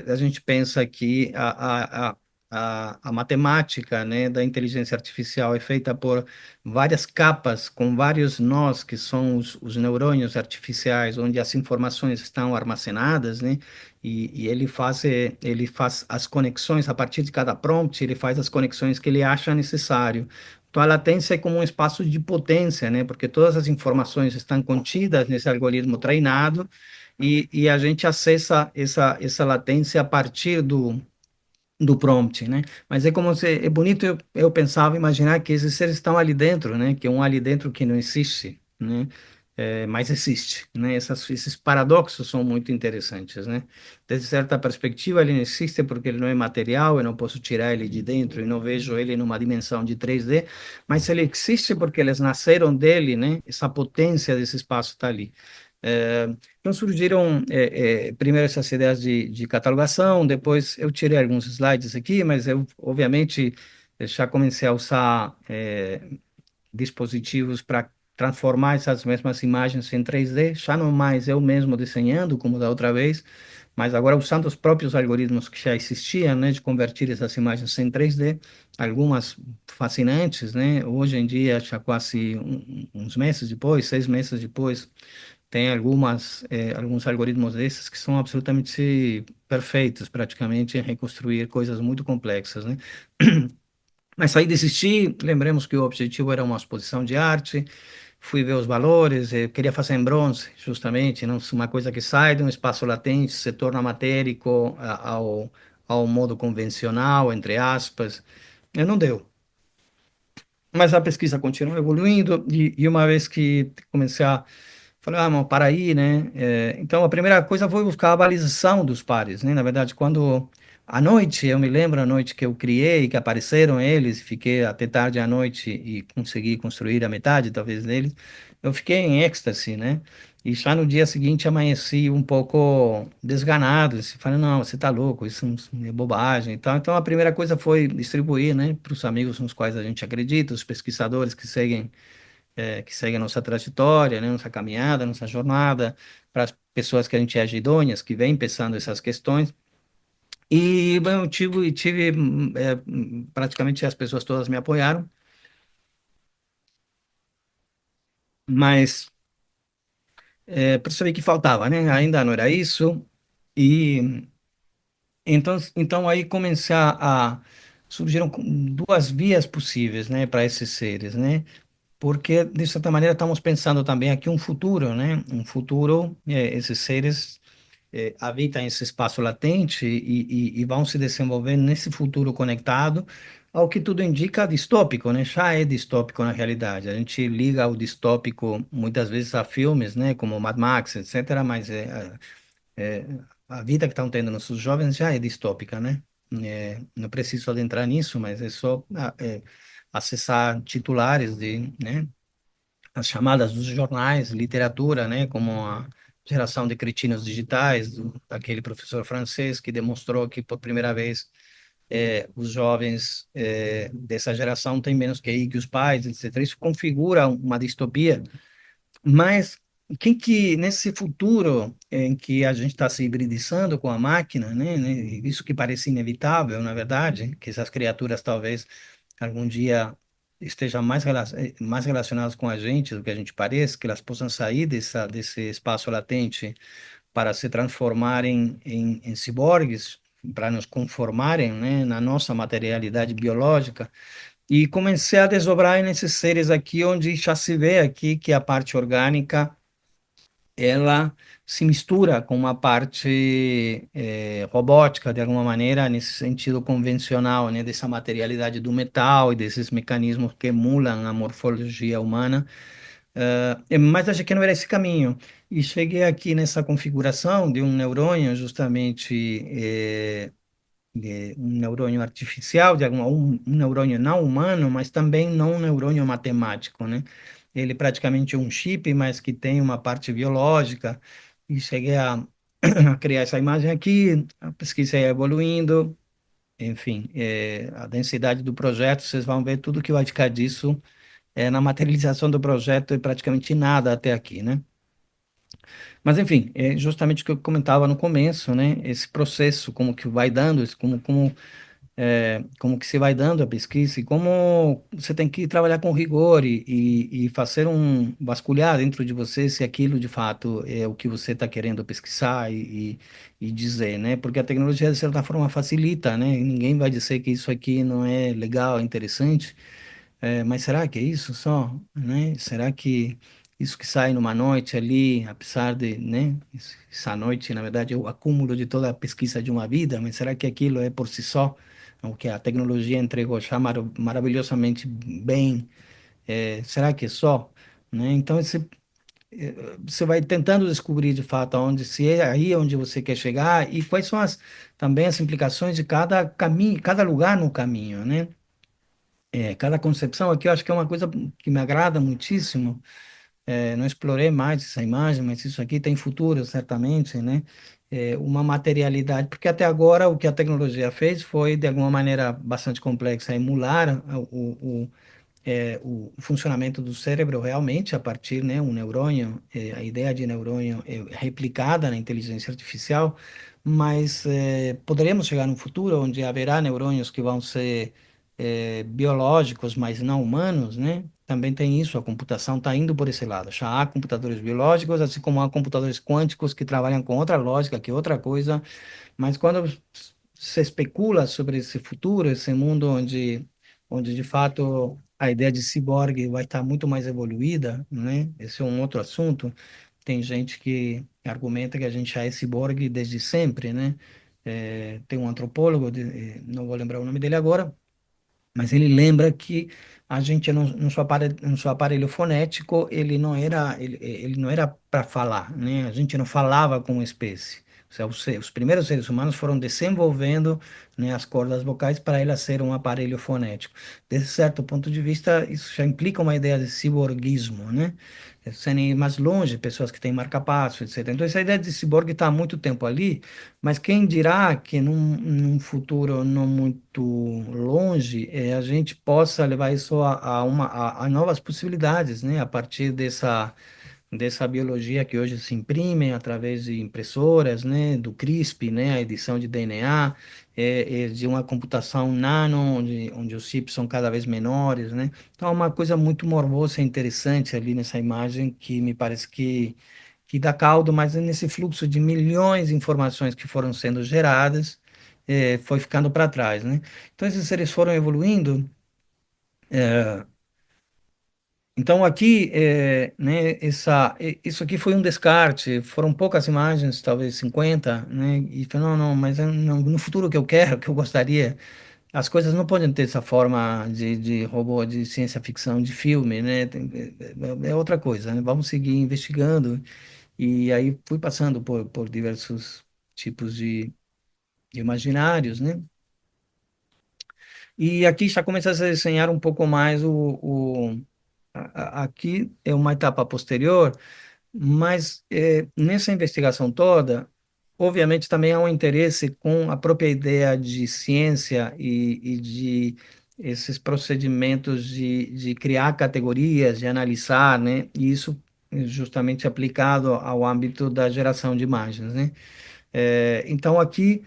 a gente pensa aqui a matemática, né, da inteligência artificial é feita por várias capas com vários nós que são os neurônios artificiais onde as informações estão armazenadas, né? E ele faz as conexões a partir de cada prompt, ele faz as conexões que ele acha necessário. Então, a latência é como um espaço de potência, né? Porque todas as informações estão contidas nesse algoritmo treinado e a gente acessa essa latência a partir do prompt, né? Mas é como se é bonito eu pensava, imaginar que esses seres estão ali dentro, né? Que é um ali dentro que não existe, né? Mas existe, né? Esses paradoxos são muito interessantes, né? Desde certa perspectiva, ele não existe porque ele não é material, eu não posso tirar ele de dentro e não vejo ele numa dimensão de 3D, mas ele existe porque eles nasceram dele, né? Essa potência desse espaço está ali. Então surgiram primeiro essas ideias de catalogação, depois eu tirei alguns slides aqui, mas eu obviamente já comecei a usar dispositivos para transformar essas mesmas imagens em 3D, já não mais eu mesmo desenhando, como da outra vez, mas agora usando os próprios algoritmos que já existiam, né, de converter essas imagens em 3D, algumas fascinantes, né, hoje em dia, já quase uns meses depois, 6 meses depois, tem alguns algoritmos desses que são absolutamente perfeitos, praticamente, em reconstruir coisas muito complexas, né? Mas aí desisti, lembremos que o objetivo era uma exposição de arte, fui ver os valores, queria fazer em bronze, justamente, não uma coisa que sai de um espaço latente, se torna matérico ao modo convencional, entre aspas, e não deu. Mas a pesquisa continua evoluindo e uma vez que comecei a falei, mas para aí, né? Então, a primeira coisa foi buscar a balização dos pares, né? Na verdade, quando à noite, eu me lembro a noite que eu criei, que apareceram eles, fiquei até tarde à noite e consegui construir a metade, talvez, deles, eu fiquei em êxtase, né? E já no dia seguinte amanheci um pouco desganado, assim, falei, não, você tá louco, isso é bobagem e tal. Então, a primeira coisa foi distribuir, né, para os amigos nos quais a gente acredita, os pesquisadores que seguem a nossa trajetória, né, nossa caminhada, nossa jornada, para as pessoas que a gente acha idôneas, que vêm pensando essas questões. E, bom, eu tive, praticamente as pessoas todas me apoiaram, mas percebi que faltava, né? Ainda não era isso. E então aí começar a surgiram duas vias possíveis, né, para esses seres, né? Porque de certa maneira estamos pensando também aqui um futuro, né? Um futuro, esses seres habitam esse espaço latente e vão se desenvolver nesse futuro conectado, ao que tudo indica distópico, né? Já é distópico na realidade. A gente liga o distópico muitas vezes a filmes, né? Como Mad Max, etc. Mas é, a vida que estão tendo nossos jovens já é distópica, né? Não preciso adentrar nisso, mas é só acessar titulares de, né? As chamadas dos jornais, literatura, né, como a geração de cretinos digitais, daquele professor francês que demonstrou que, por primeira vez, os jovens dessa geração têm menos QI que os pais, etc. Isso configura uma distopia, mas quem que, nesse futuro em que a gente está se hibridizando com a máquina, né, isso que parece inevitável, na verdade, que essas criaturas talvez algum dia estejam mais relacionadas com a gente do que a gente parece, que elas possam sair desse espaço latente para se transformarem em ciborgues, para nos conformarem, né, na nossa materialidade biológica, e comecei a desdobrar nesses seres aqui, onde já se vê aqui que a parte orgânica ela se mistura com uma parte robótica, de alguma maneira, nesse sentido convencional, né, dessa materialidade do metal e desses mecanismos que emulam a morfologia humana. Mas achei que não era esse caminho. E cheguei aqui nessa configuração de um neurônio, justamente um neurônio artificial, um neurônio não humano, mas também não um neurônio matemático, né? Ele praticamente é um chip, mas que tem uma parte biológica, e cheguei a, a criar essa imagem aqui, a pesquisa ia evoluindo, enfim, a densidade do projeto, vocês vão ver tudo que vai ficar disso na materialização do projeto é praticamente nada até aqui, né? Mas enfim, é justamente o que eu comentava no começo, né? Esse processo, como que vai dando, como que se vai dando a pesquisa e como você tem que trabalhar com rigor e fazer vasculhar dentro de você se aquilo de fato é o que você está querendo pesquisar e dizer, né? Porque a tecnologia de certa forma facilita, né? E ninguém vai dizer que isso aqui não é legal, interessante, mas será que é isso só, né? Será que isso que sai numa noite ali, apesar de, né? Essa noite, na verdade, é o acúmulo de toda a pesquisa de uma vida, mas será que aquilo é por si só o que a tecnologia entregou já maravilhosamente bem? Será que é só, né? Então, você vai tentando descobrir de fato aonde se é aí onde você quer chegar e quais são também as implicações de cada caminho, cada lugar no caminho, né? Cada concepção aqui eu acho que é uma coisa que me agrada muitíssimo. Não explorei mais essa imagem, mas isso aqui tem futuro, certamente, né? Uma materialidade, porque até agora o que a tecnologia fez foi, de alguma maneira bastante complexa, emular o funcionamento do cérebro realmente a partir, né, um neurônio, a ideia de neurônio é replicada na inteligência artificial, mas poderemos chegar num futuro onde haverá neurônios que vão ser biológicos, mas não humanos, né? Também tem isso, a computação está indo por esse lado. Já há computadores biológicos, assim como há computadores quânticos que trabalham com outra lógica, que é outra coisa, mas quando se especula sobre esse futuro, esse mundo onde de fato a ideia de ciborgue vai estar muito mais evoluída, né? Esse é um outro assunto. Tem gente que argumenta que a gente já é ciborgue desde sempre, né? Tem um antropólogo, não vou lembrar o nome dele agora, mas ele lembra que a gente no seu aparelho fonético ele não era para falar, né? A gente não falava como espécie. Ou seja, os primeiros seres humanos foram desenvolvendo, né, as cordas vocais para ela ser um aparelho fonético. Desse certo ponto de vista, isso já implica uma ideia de ciborguismo, né? Sem ir mais longe, pessoas que têm marca-passo, etc. Então, essa ideia de ciborgue está há muito tempo ali, mas quem dirá que num futuro não muito longe, a gente possa levar isso a novas possibilidades, né? A partir dessa biologia que hoje se imprime através de impressoras, né? Do CRISP, né? A edição de DNA, de uma computação nano, onde os chips são cada vez menores, né? Então, é uma coisa muito morbosa e interessante ali nessa imagem que me parece que dá caldo, mas é nesse fluxo de milhões de informações que foram sendo geradas foi ficando para trás, né? Então esses seres foram evoluindo. Então aqui, né, isso aqui foi um descarte, foram poucas imagens, talvez 50, né, e falei, não, não, mas no futuro que eu quero, que eu gostaria, as coisas não podem ter essa forma de robô, de ciência ficção, de filme, né, é outra coisa, né, vamos seguir investigando, e aí fui passando por diversos tipos de imaginários, né, e aqui já começa a se desenhar um pouco mais aqui é uma etapa posterior. Mas nessa investigação toda, obviamente também há um interesse com a própria ideia de ciência e de esses procedimentos de criar categorias, de analisar, né? E isso é justamente aplicado ao âmbito da geração de imagens, né? Então aqui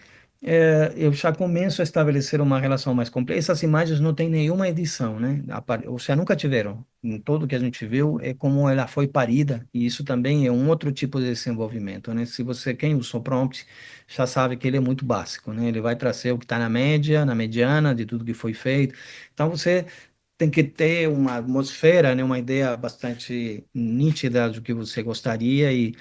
eu já começo a estabelecer uma relação mais complexa. Essas imagens não têm nenhuma edição, né? Ou seja, nunca tiveram. Em tudo que a gente viu é como ela foi parida, e isso também é um outro tipo de desenvolvimento, né? Se você, quem usa o prompt, já sabe que ele é muito básico, né? Ele vai trazer o que está na média, na mediana de tudo que foi feito. Então você tem que ter uma atmosfera, né? Uma ideia bastante nítida do que você gostaria e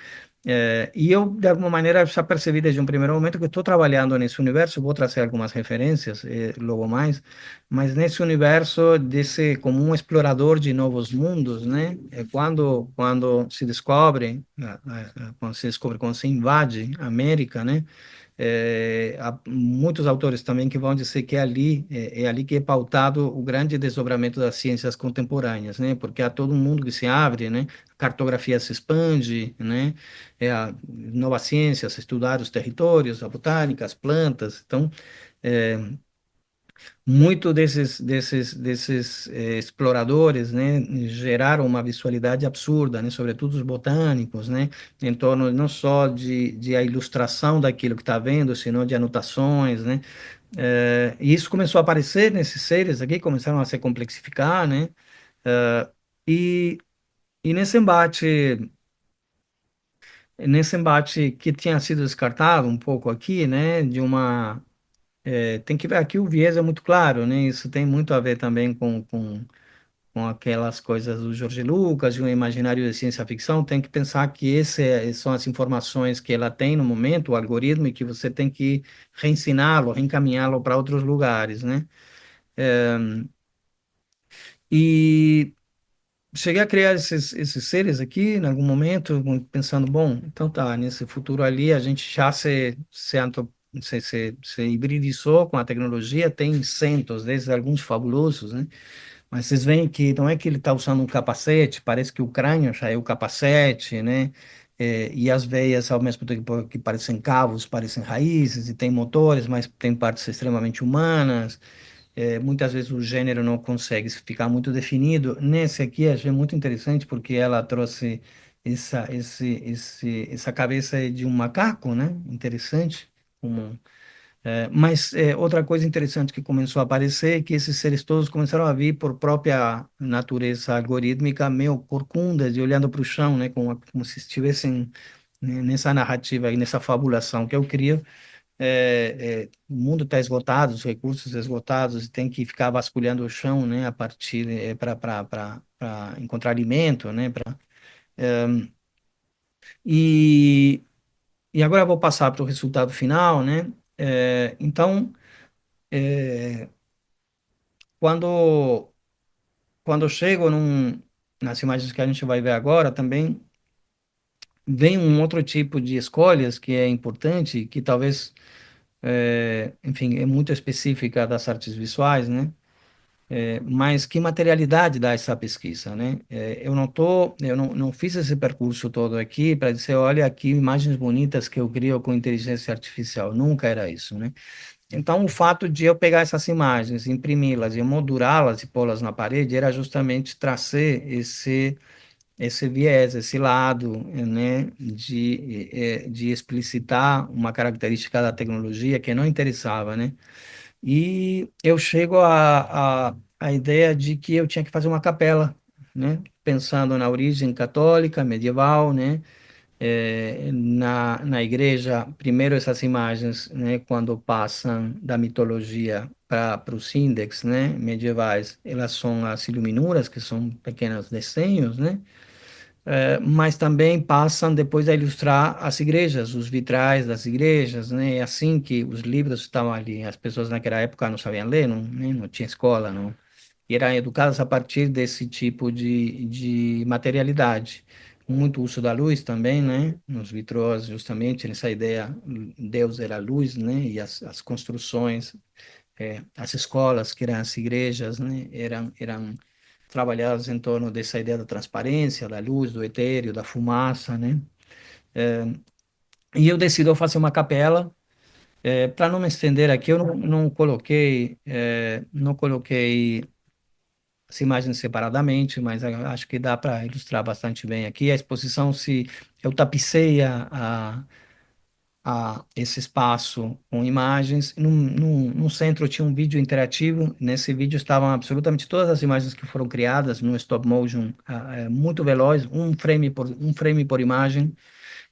eu, de alguma maneira, já percebi desde um primeiro momento que estou trabalhando nesse universo, vou trazer algumas referências logo mais, mas nesse universo desse como um explorador de novos mundos, né? Quando se descobre, quando se invade a América, né? Há muitos autores também que vão dizer que é ali que é pautado o grande desdobramento das ciências contemporâneas, né? Porque há todo um mundo que se abre, né? A cartografia se expande, né? Novas ciências, estudar os territórios, a botânica, as plantas. Então, é, muito desses exploradores, né, geraram uma visualidade absurda, né, sobretudo os botânicos, né, em torno não só de a ilustração daquilo que está vendo, sino de anotações, né, e isso começou a aparecer nesses seres aqui, começaram a se complexificar, né, eh, e, e nesse embate que tinha sido descartado um pouco aqui, né, tem que ver aqui o viés é muito claro, né? Isso tem muito a ver também com aquelas coisas do Jorge Lucas, de um imaginário de ciência ficção. Tem que pensar que são as informações que ela tem no momento, o algoritmo, e que você tem que reensiná-lo, reencaminhá-lo para outros lugares, né? E cheguei a criar esses seres aqui, em algum momento, pensando, bom, então tá, nesse futuro ali a gente já se hibridizou com a tecnologia, tem centos, desde alguns fabulosos, né? Mas vocês veem que não é que ele está usando um capacete, parece que o crânio já é o capacete, né? E as veias, ao mesmo tempo que parecem cabos, parecem raízes, e tem motores, mas tem partes extremamente humanas. Muitas vezes o gênero não consegue ficar muito definido. Nesse aqui achei muito interessante porque ela trouxe essa cabeça de um macaco, né? Interessante. Mas outra coisa interessante que começou a aparecer é que esses seres todos começaram a vir por própria natureza algorítmica, meio corcundas e olhando para o chão, né? Como se estivessem, né, nessa narrativa e nessa fabulação que eu crio. O mundo está esgotado, os recursos esgotados, e tem que ficar vasculhando o chão, né, a partir para encontrar alimento, né, e, e agora eu vou passar para o resultado final, né? Então, é, quando quando eu chego nas imagens que a gente vai ver agora, também vem um outro tipo de escolhas que é importante, que talvez, enfim, é muito específica das artes visuais, né? Mas que materialidade dá essa pesquisa, né? Eu não fiz esse percurso todo aqui para dizer, olha aqui imagens bonitas que eu crio com inteligência artificial. Nunca era isso, né? Então, o fato de eu pegar essas imagens, imprimi-las e moldurá-las e pô-las na parede era justamente trazer esse viés, esse lado, né, de explicitar uma característica da tecnologia que não interessava, né? E eu chego à ideia de que eu tinha que fazer uma capela, né? Pensando na origem católica, medieval, né? na igreja, primeiro essas imagens, né, quando passam da mitologia para os índex, né, medievais, elas são as iluminuras, que são pequenos desenhos, né, mas também passam depois a ilustrar as igrejas, os vitrais das igrejas, né, é assim que os livros estavam ali. As pessoas naquela época não sabiam ler, não, né, não tinha escola, não, e eram educadas a partir desse tipo de materialidade. Muito uso da luz também, né? Nos vitrós, justamente nessa ideia, Deus era luz, né? E as construções, as escolas, que eram as igrejas, né? Eram trabalhadas em torno dessa ideia da transparência, da luz, do etéreo, da fumaça, né? E eu decidi fazer uma capela. Para não me estender aqui, eu não coloquei as imagens separadamente, mas acho que dá para ilustrar bastante bem aqui. A exposição se eu tapecei esse espaço com imagens. No centro tinha um vídeo interativo. Nesse vídeo estavam absolutamente todas as imagens que foram criadas no stop motion, muito veloz, um frame por imagem,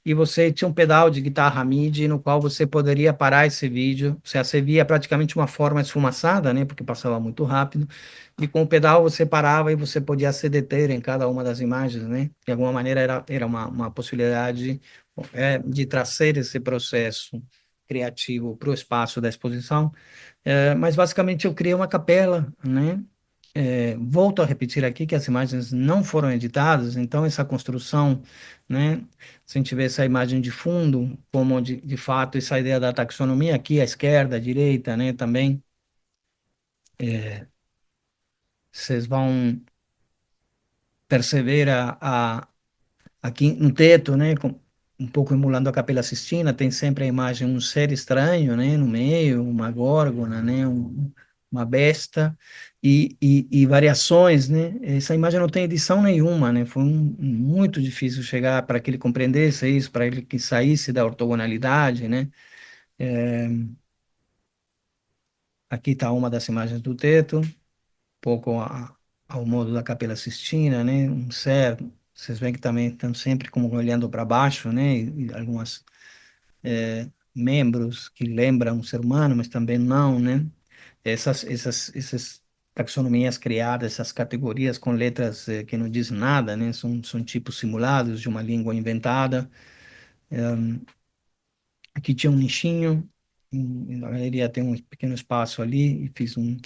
e você tinha um pedal de guitarra MIDI no qual você poderia parar esse vídeo. Você via praticamente uma forma esfumaçada, né, porque passava muito rápido, e com o pedal você parava e você podia se deter em cada uma das imagens, né? De alguma maneira era uma possibilidade de trazer esse processo criativo para o espaço da exposição. Mas basicamente eu criei uma capela, né? Volto a repetir aqui que as imagens não foram editadas, então essa construção, né? Se a gente vê essa imagem de fundo, como de fato essa ideia da taxonomia aqui à esquerda, à direita, né? Também vocês vão perceber aqui no teto, né? Um pouco emulando a Capela Sistina, tem sempre a imagem um ser estranho, né? No meio, uma górgona, né? Uma besta e variações, né? Essa imagem não tem edição nenhuma, né? Foi muito difícil chegar para que ele compreendesse isso, para ele que saísse da ortogonalidade, né? Aqui está uma das imagens do teto, um pouco ao modo da Capela Sistina, né? Um ser, vocês veem que também estão sempre como olhando para baixo, né? E algumas membros que lembram um ser humano, mas também não, né? Essas taxonomias criadas, essas categorias com letras que não dizem nada, né? São tipos simulados de uma língua inventada. Aqui tinha um nichinho, na galeria tem um pequeno espaço ali, e fiz um.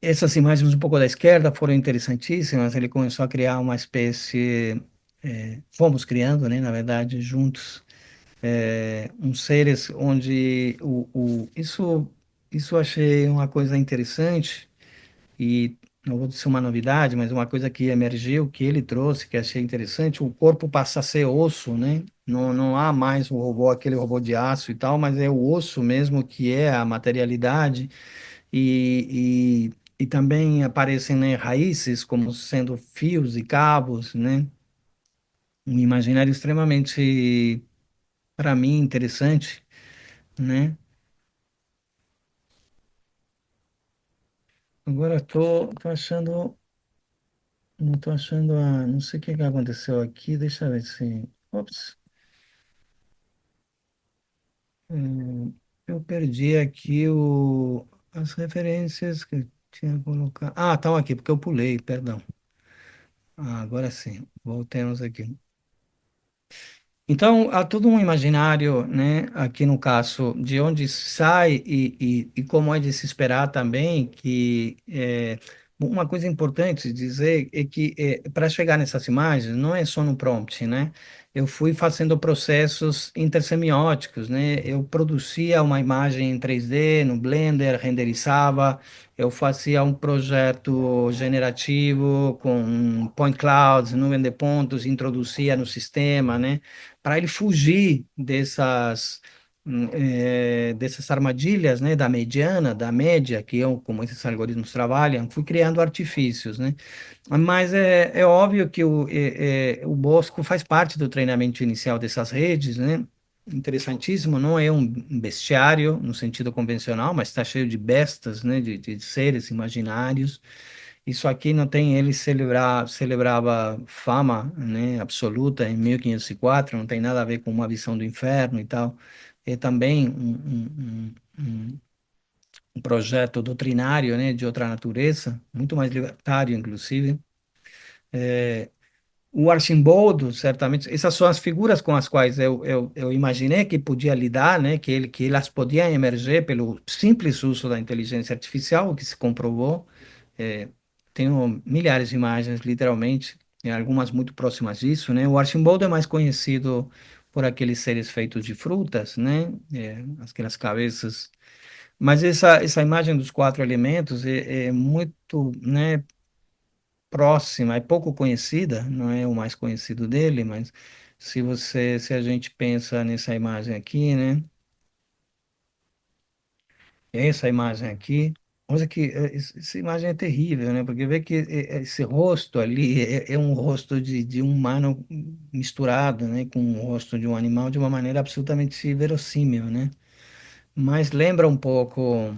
Essas imagens um pouco da esquerda foram interessantíssimas. Ele começou a criar uma espécie, fomos criando, né? Na verdade, juntos uns seres onde isso eu achei uma coisa interessante e não vou dizer uma novidade, mas uma coisa que emergiu, que ele trouxe, que achei interessante, o corpo passa a ser osso, né? Não há mais o robô, aquele robô de aço e tal, mas é o osso mesmo que é a materialidade e também aparecem, né, raízes como sendo fios e cabos, né? Um imaginário extremamente, para mim, interessante, né? Agora tô achando, não tô achando não sei o que que aconteceu aqui, deixa eu ver se, ops, eu perdi aqui as referências que eu tinha colocado. Ah, estão aqui, porque eu pulei, perdão. Agora sim, voltemos aqui. Então, há todo um imaginário, né, aqui no caso, de onde sai e como é de se esperar também que uma coisa importante dizer é que para chegar nessas imagens não é só no prompt, né? Eu fui fazendo processos intersemióticos, né? Eu produzia uma imagem em 3D no Blender, renderizava, eu fazia um projeto generativo com point clouds, nuvem de pontos, introduzia no sistema, né? Para ele fugir dessas armadilhas, né, da mediana, da média, que eu, como esses algoritmos trabalham, fui criando artifícios, né? Mas é óbvio que o Bosco faz parte do treinamento inicial dessas redes, né? Interessantíssimo, não é um bestiário no sentido convencional, mas está cheio de bestas, né, de seres imaginários Isso aqui não tem, ele celebrava fama, né, absoluta em 1504, não tem nada a ver com uma visão do inferno e tal. É também um projeto doutrinário, né, de outra natureza, muito mais libertário, inclusive. O Archimboldo, certamente, essas são as figuras com as quais eu imaginei que podia lidar, né, que elas podiam emerger pelo simples uso da inteligência artificial, o que se comprovou. É, tenho milhares de imagens, literalmente, e algumas muito próximas disso, né? O Archimboldo é mais conhecido por aqueles seres feitos de frutas, né? Aquelas cabeças. Mas essa imagem dos quatro elementos é muito, né, próxima, é pouco conhecida, não é o mais conhecido dele, mas se a gente pensa nessa imagem aqui, né? Essa imagem aqui, olha que essa imagem é terrível, né? Porque vê que esse rosto ali é um rosto de um humano misturado, né? Com o rosto de um animal de uma maneira absolutamente verossímil, né? Mas lembra um pouco,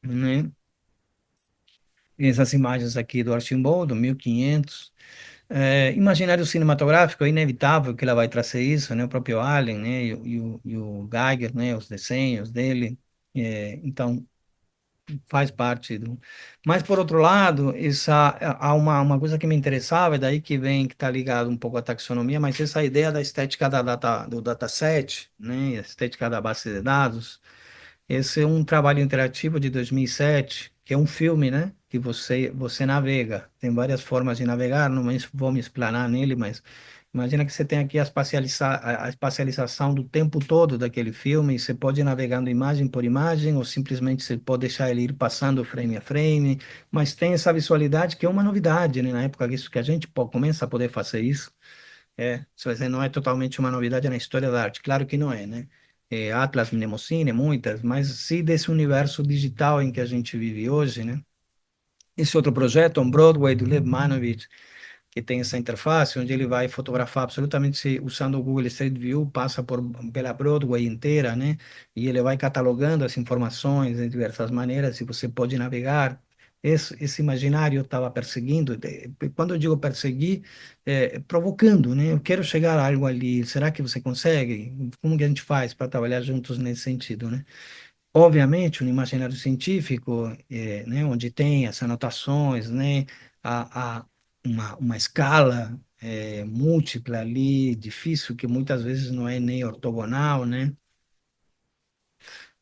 né? Essas imagens aqui do Archimboldo, 1500. Imaginário cinematográfico, é inevitável que ela vai trazer isso, né? O próprio Allen, né? E o Geiger, né? Os desenhos dele. Então, faz parte do. Mas, por outro lado, há uma coisa que me interessava, é daí que vem, que está ligado um pouco à taxonomia, mas essa ideia da estética do dataset, né? A estética da base de dados. Esse é um trabalho interativo de 2007, que é um filme, né? Que você navega. Tem várias formas de navegar, não vou me explanar nele, mas imagina que você tem aqui a espacialização do tempo todo daquele filme, e você pode ir navegando imagem por imagem, ou simplesmente você pode deixar ele ir passando frame a frame, mas tem essa visualidade que é uma novidade, né? Na época isso que a gente começa a poder fazer isso. Se você não é totalmente uma novidade na história da arte, claro que não é, né? Atlas Mnemosine, muitas, mas sim desse universo digital em que a gente vive hoje, né? Esse outro projeto, On Broadway, do Lev Manovich, que tem essa interface, onde ele vai fotografar absolutamente usando o Google Street View, passa pela Broadway inteira, né? E ele vai catalogando as informações de diversas maneiras, e você pode navegar. Esse imaginário eu estava perseguindo. Quando eu digo perseguir, provocando, né? Eu quero chegar a algo ali. Será que você consegue? Como que a gente faz para trabalhar juntos nesse sentido, né? Obviamente, no imaginário científico, né, onde tem as anotações, né, a uma escala múltipla ali, difícil, que muitas vezes não é nem ortogonal, né?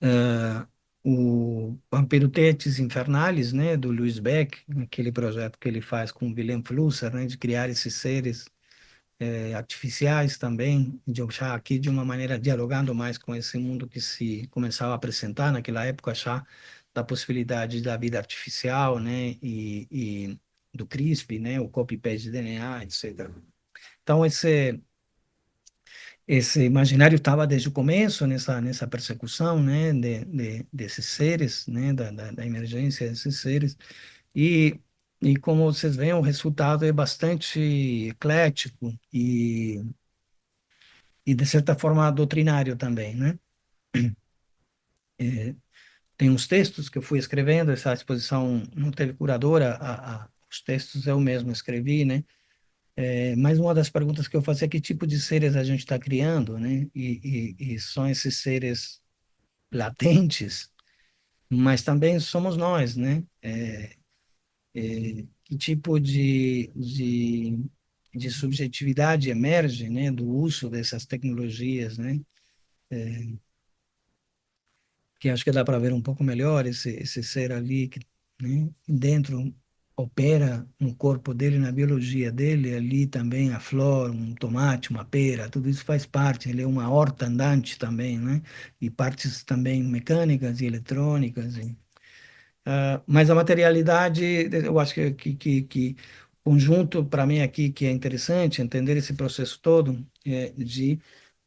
Ah, o Vampiro Tetis Infernales, né, do Louis Beck, aquele projeto que ele faz com o Willem Flusser, né, de criar esses seres artificiais também, de achar aqui de uma maneira dialogando mais com esse mundo que se começava a apresentar naquela época, achar da possibilidade da vida artificial, né, e do CRISPR, né, o copy-paste de DNA, etc. Então, esse imaginário estava desde o começo nessa persecução, né, desses seres, né, da emergência desses seres, e, e como vocês veem, o resultado é bastante eclético e de certa forma doutrinário também, né? Tem uns textos que eu fui escrevendo, essa exposição não teve curadora, os textos eu mesmo escrevi, né? Mas uma das perguntas que eu faço é que tipo de seres a gente está criando, né? E são esses seres latentes, mas também somos nós, né? Que tipo de subjetividade emerge, né? Do uso dessas tecnologias, né? Que acho que dá para ver um pouco melhor esse ser ali que, né, dentro opera no corpo dele, na biologia dele, ali também a flor, um tomate, uma pera, tudo isso faz parte, ele é uma horta andante também, né? E partes também mecânicas e eletrônicas. Mas a materialidade, eu acho que conjunto para mim aqui que é interessante entender esse processo todo de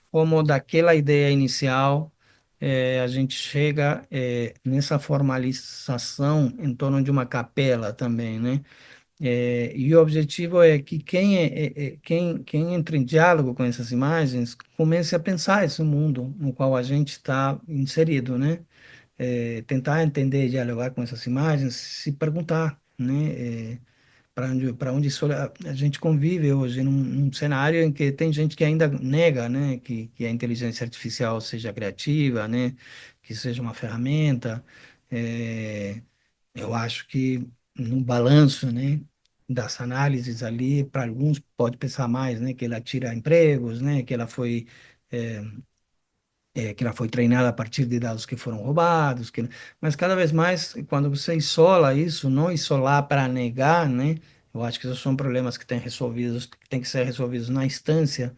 como daquela ideia inicial a gente chega nessa formalização em torno de uma capela também, né? E o objetivo é que quem entra em diálogo com essas imagens comece a pensar esse mundo no qual a gente está inserido, né? tentar entender e dialogar com essas imagens, se perguntar, né? Para onde isso, a gente convive hoje num cenário em que tem gente que ainda nega, né, que a inteligência artificial seja criativa, né, que seja uma ferramenta. É, eu acho que no balanço, né, das análises ali, para alguns pode pensar mais, né, que ela tira empregos, né, que ela foi treinada a partir de dados que foram roubados, mas cada vez mais, quando você isola isso, não isolar para negar, né? Eu acho que esses são problemas que têm que ser resolvidos na instância,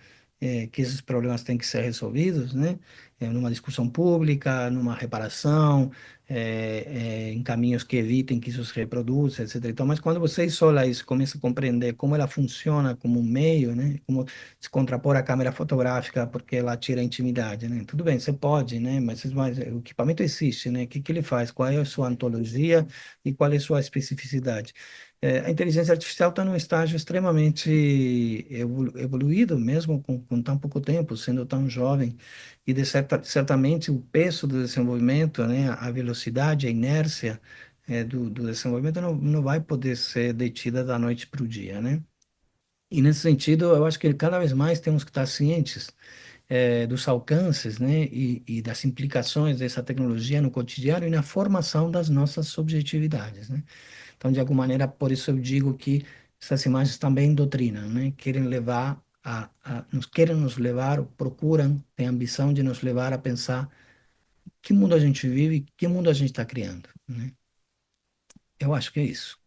que esses problemas têm que ser resolvidos, né? Numa discussão pública, numa reparação, em caminhos que evitem que isso se reproduza, etc. Então, mas quando você isola isso, começa a compreender como ela funciona como um meio, né? Como se contrapor à câmera fotográfica porque ela tira a intimidade, né? Tudo bem, você pode, né? Mas o equipamento existe, né? O que que ele faz? Qual é a sua ontologia e qual é a sua especificidade? A inteligência artificial está num estágio extremamente evoluído, mesmo com tão pouco tempo, sendo tão jovem, e certamente o peso do desenvolvimento, né? A velocidade, a inércia do desenvolvimento não vai poder ser detida da noite para o dia, né? E nesse sentido, eu acho que cada vez mais temos que estar cientes dos alcances, né, e das implicações dessa tecnologia no cotidiano e na formação das nossas subjetividades, né? Então, de alguma maneira, por isso eu digo que essas imagens também doutrinam, né? Querem nos levar, ou procuram, têm a ambição de nos levar a pensar que mundo a gente vive, que mundo a gente está criando, né? Eu acho que é isso.